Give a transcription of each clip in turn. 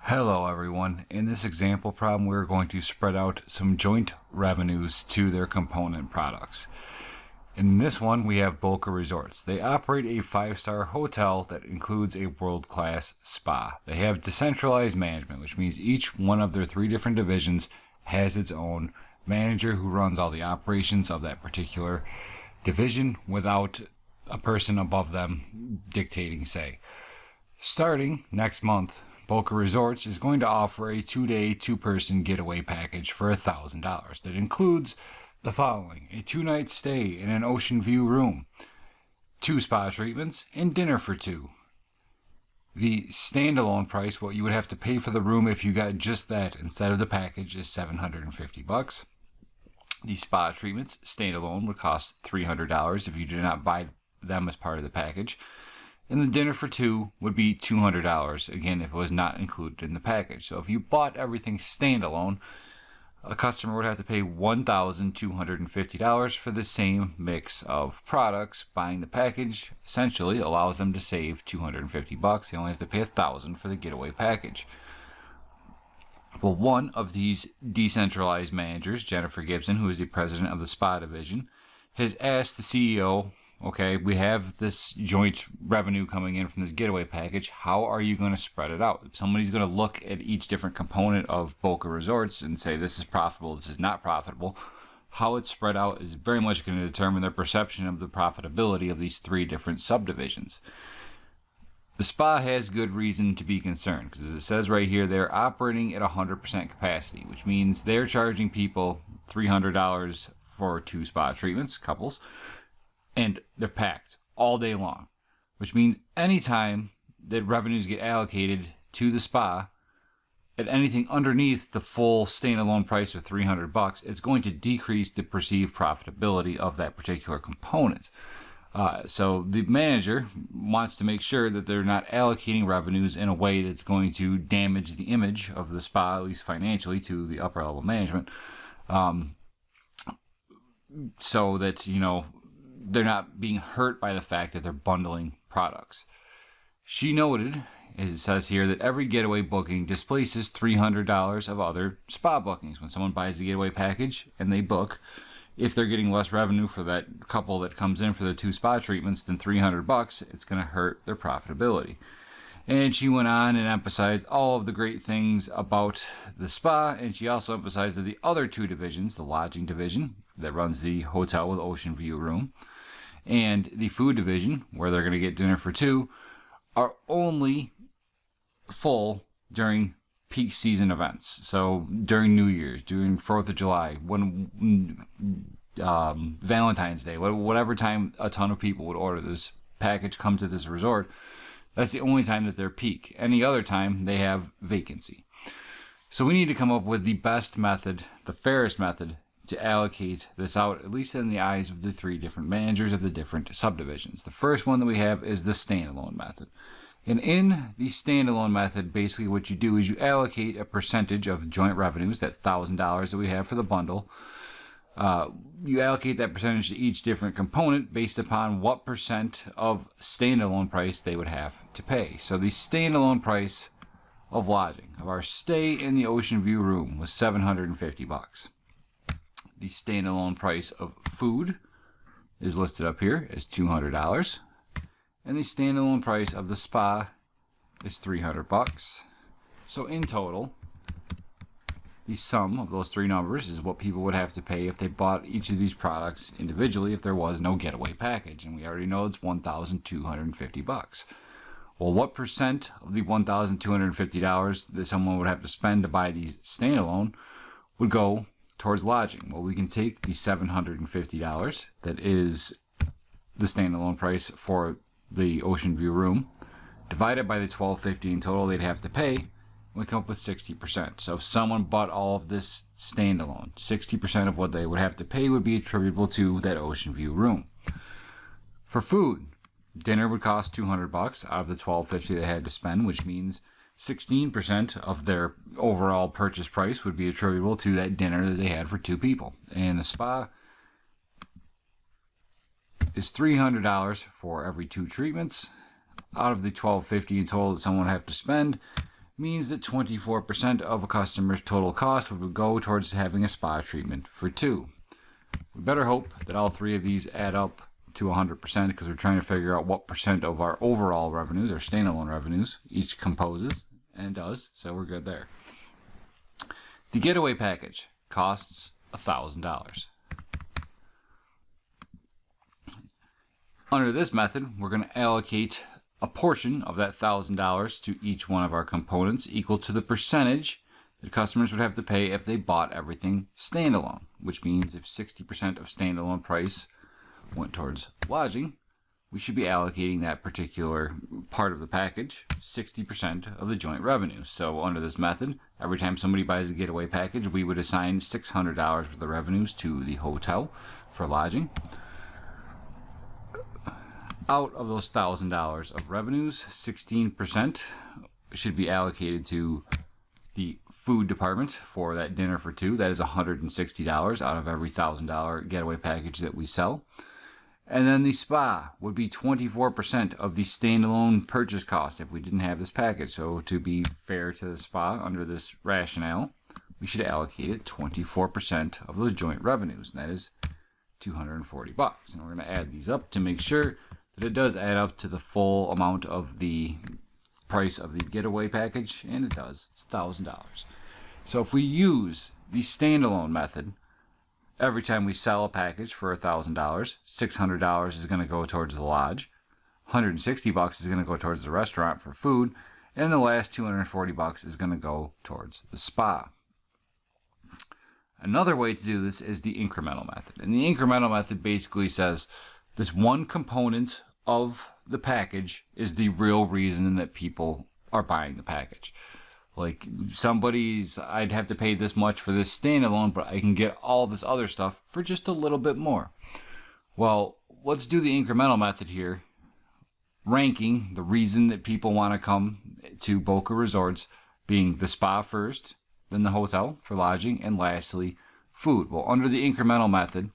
Hello everyone. In this example problem, we're going to spread out some joint revenues to their component products. In this one, we have Boca Resorts. They operate a 5-star hotel that includes a world-class spa. They have decentralized management, which means each one of their 3 different divisions has its own manager who runs all the operations of that particular division without a person above them dictating say. Starting next month, Boca Resorts is going to offer a 2-day, 2-person getaway package for $1,000 that includes the following: a 2-night stay in an ocean view room, 2 spa treatments, and dinner for 2. The standalone price, what you would have to pay for the room if you got just that instead of the package, is $750. The spa treatments standalone would cost $300 if you did not buy them as part of the package. And the dinner for 2 would be $200, again, if it was not included in the package. So if you bought everything standalone, a customer would have to pay $1,250 for the same mix of products. Buying the package essentially allows them to save $250. They only have to pay $1,000 for the getaway package. Well, one of these decentralized managers, Jennifer Gibson, who is the president of the spa division, has asked the CEO, okay, we have this joint revenue coming in from this getaway package. How are you going to spread it out? Somebody's going to look at each different component of Boca Resorts and say, this is profitable, this is not profitable. How it's spread out is very much going to determine their perception of the profitability of these 3 different subdivisions. The spa has good reason to be concerned because, as it says right here, they're operating at 100% capacity, which means they're charging people $300 for 2 spa treatments, couples, and they're packed all day long, which means anytime that revenues get allocated to the spa at anything underneath the full standalone price of $300, it's going to decrease the perceived profitability of that particular component. So the manager wants to make sure that they're not allocating revenues in a way that's going to damage the image of the spa, at least financially, to the upper level management, so that, they're not being hurt by the fact that they're bundling products. She noted, as it says here, that every getaway booking displaces $300 of other spa bookings. When someone buys the getaway package and they book, if they're getting less revenue for that couple that comes in for the 2 spa treatments than $300, it's going to hurt their profitability. And she went on and emphasized all of the great things about the spa, and she also emphasized that the other 2 divisions, the lodging division that runs the hotel with ocean view room, and the food division, where they're going to get dinner for 2, are only full during peak season events. So during New Year's, during 4th of July, when Valentine's Day, whatever time a ton of people would order this package, come to this resort, that's the only time that they're peak. Any other time, they have vacancy. So we need to come up with the best method, the fairest method, to allocate this out, at least in the eyes of the 3 different managers of the different subdivisions. The first one that we have is the standalone method. And in the standalone method, basically what you do is you allocate a percentage of joint revenues, that $1,000 that we have for the bundle. You allocate that percentage to each different component based upon what percent of standalone price they would have to pay. So the standalone price of lodging, of our stay in the ocean view room, was $750. The standalone price of food is listed up here as $200. And the standalone price of the spa is $300. So in total, the sum of those 3 numbers is what people would have to pay if they bought each of these products individually if there was no getaway package. And we already know it's $1,250. Well, what percent of the $1,250 that someone would have to spend to buy these standalone would go towards lodging? Well, we can take the $750 that is the standalone price for the ocean view room, divide it by the $1,250 in total they'd have to pay, and we come up with 60%. So if someone bought all of this standalone, 60% of what they would have to pay would be attributable to that ocean view room. For food, dinner would cost $200 out of the $1,250 they had to spend, which means 16% of their overall purchase price would be attributable to that dinner that they had for 2 people. And the spa is $300 for every 2 treatments. Out of the $1,250 in total that someone would have to spend, means that 24% of a customer's total cost would go towards having a spa treatment for 2. We better hope that all 3 of these add up to 100% because we're trying to figure out what percent of our overall revenues, our standalone revenues, each composes, and it does, so we're good there. The getaway package costs $1,000. Under this method, we're going to allocate a portion of that $1,000 to each one of our components equal to the percentage that customers would have to pay if they bought everything standalone, which means if 60% of standalone price went towards lodging, we should be allocating that particular part of the package 60% of the joint revenue. So under this method, every time somebody buys a getaway package, we would assign $600 worth of revenues to the hotel for lodging. Out of those $1,000 of revenues, 16% should be allocated to the food department for that dinner for 2. That is $160 out of every $1,000 getaway package that we sell. And then the spa would be 24% of the standalone purchase cost if we didn't have this package. So to be fair to the spa under this rationale, we should allocate it 24% of those joint revenues. And that is $240. And we're going to add these up to make sure that it does add up to the full amount of the price of the getaway package, and it does. It's $1,000. So if we use the standalone method, every time we sell a package for $1,000, $600 is going to go towards the lodge, $160 is going to go towards the restaurant for food, and the last $240 is going to go towards the spa. Another way to do this is the incremental method. And the incremental method basically says this one component of the package is the real reason that people are buying the package. Like I'd have to pay this much for this standalone, but I can get all this other stuff for just a little bit more. Well, let's do the incremental method here, ranking the reason that people want to come to Boca Resorts being the spa first, then the hotel for lodging, and lastly, food. Well, under the incremental method,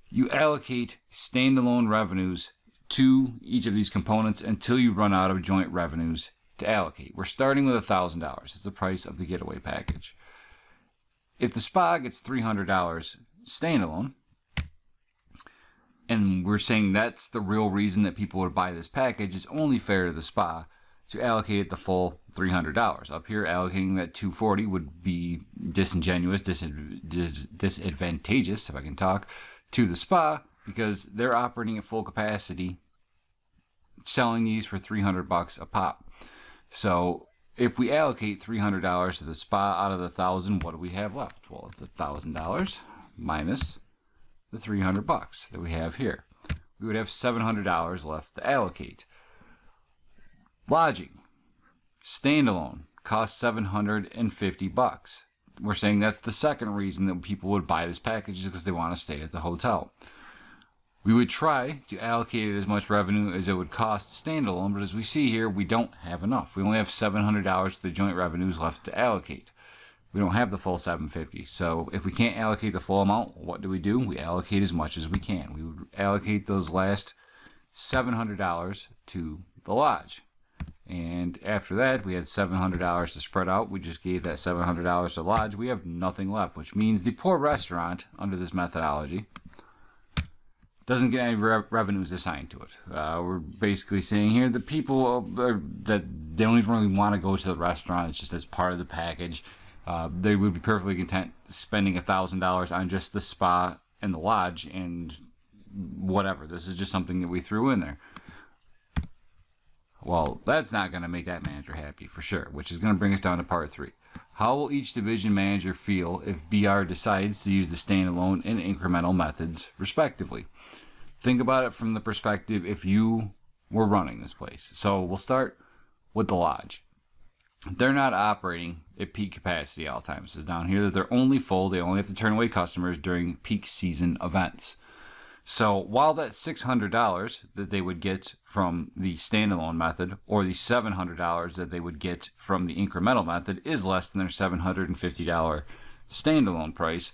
you allocate standalone revenues to each of these components until you run out of joint revenues to allocate. We're starting with $1,000. It's the price of the getaway package. If the spa gets $300 standalone, and we're saying that's the real reason that people would buy this package, it's only fair to the spa to allocate the full $300. Up here, allocating that $240 would be disingenuous, disadvantageous, if I can talk, to the spa because they're operating at full capacity, selling these for $300 a pop. So if we allocate $300 to the spa out of the $1,000, what do we have left? Well, it's $1,000 minus the $300 that we have here. We would have $700 left to allocate. Lodging, standalone, costs $750. We're saying that's the second reason that people would buy this package is because they want to stay at the hotel. We would try to allocate as much revenue as it would cost standalone, but as we see here, we don't have enough. We only have $700 of the joint revenues left to allocate. We don't have the full $750. So if we can't allocate the full amount, what do? We allocate as much as we can. We would allocate those last $700 to the lodge. And after that, we had $700 to spread out. We just gave that $700 to lodge. We have nothing left, which means the poor restaurant, under this methodology, doesn't get any revenues assigned to it. We're basically saying here that people that they don't even really want to go to the restaurant. It's just as part of the package. They would be perfectly content spending $1,000 on just the spa and the lodge and whatever. This is just something that we threw in there. Well, that's not going to make that manager happy for sure, which is going to bring us down to part 3. How will each division manager feel if BR decides to use the standalone and incremental methods, respectively? Think about it from the perspective if you were running this place. So we'll start with the lodge. They're not operating at peak capacity all the time. It says down here that they're only full. They only have to turn away customers during peak season events. So while that $600 that they would get from the standalone method or the $700 that they would get from the incremental method is less than their $750 standalone price,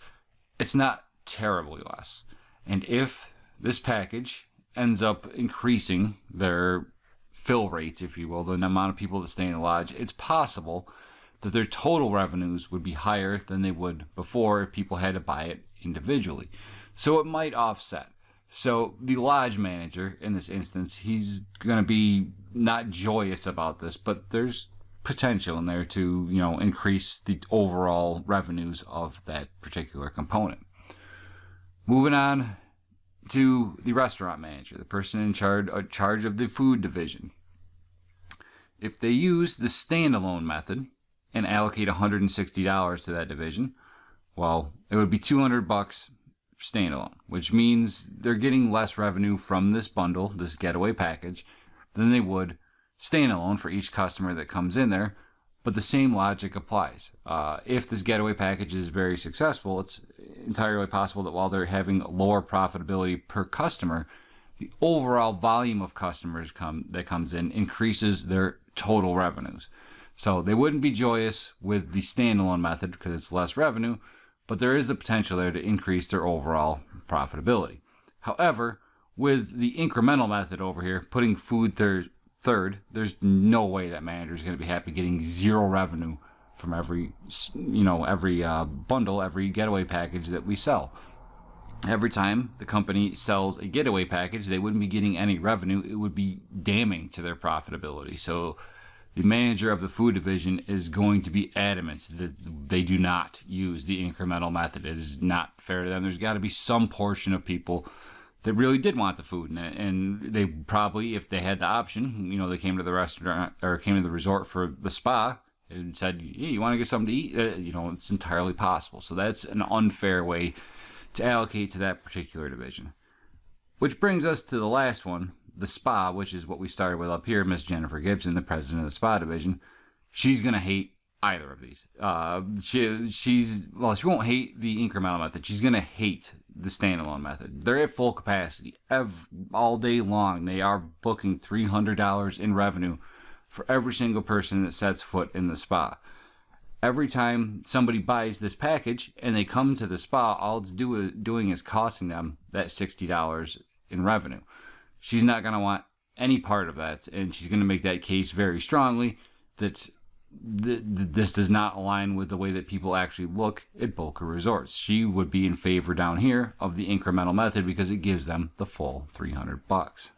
it's not terribly less. And if this package ends up increasing their fill rates, if you will, the amount of people that stay in the lodge, it's possible that their total revenues would be higher than they would before if people had to buy it individually. So it might offset. So the lodge manager, in this instance, he's going to be not joyous about this, but there's potential in there to, increase the overall revenues of that particular component. Moving on to the restaurant manager, the person in charge of the food division. If they use the standalone method and allocate $160 to that division, well, it would be $200 standalone, which means they're getting less revenue from this bundle, this getaway package, than they would standalone for each customer that comes in there. But the same logic applies. If this getaway package is very successful, it's entirely possible that while they're having lower profitability per customer, the overall volume of customers that comes in increases their total revenues. So they wouldn't be joyous with the standalone method because it's less revenue, but there is the potential there to increase their overall profitability. However, with the incremental method over here, putting food third, there's no way that manager is going to be happy getting zero revenue from every bundle, every getaway package that we sell. Every time the company sells a getaway package, they wouldn't be getting any revenue. It would be damning to their profitability. So the manager of the food division is going to be adamant that they do not use the incremental method. It is not fair to them. There's got to be some portion of people that really did want the food, and they probably, if they had the option, they came to the restaurant or came to the resort for the spa and said, "Hey, you want to get something to eat?" It's entirely possible. So that's an unfair way to allocate to that particular division. Which brings us to the last one, the spa, which is what we started with up here. Miss Jennifer Gibson, the president of the spa division, she's gonna hate either of these. She won't hate the incremental method. She's gonna hate the standalone method. They're at full capacity all day long. They are booking $300 in revenue for every single person that sets foot in the spa. Every time somebody buys this package and they come to the spa, all it's doing is costing them that $60 in revenue. She's not going to want any part of that, and she's going to make that case very strongly that this does not align with the way that people actually look at Boca resorts. She would be in favor down here of the incremental method because it gives them the full $300.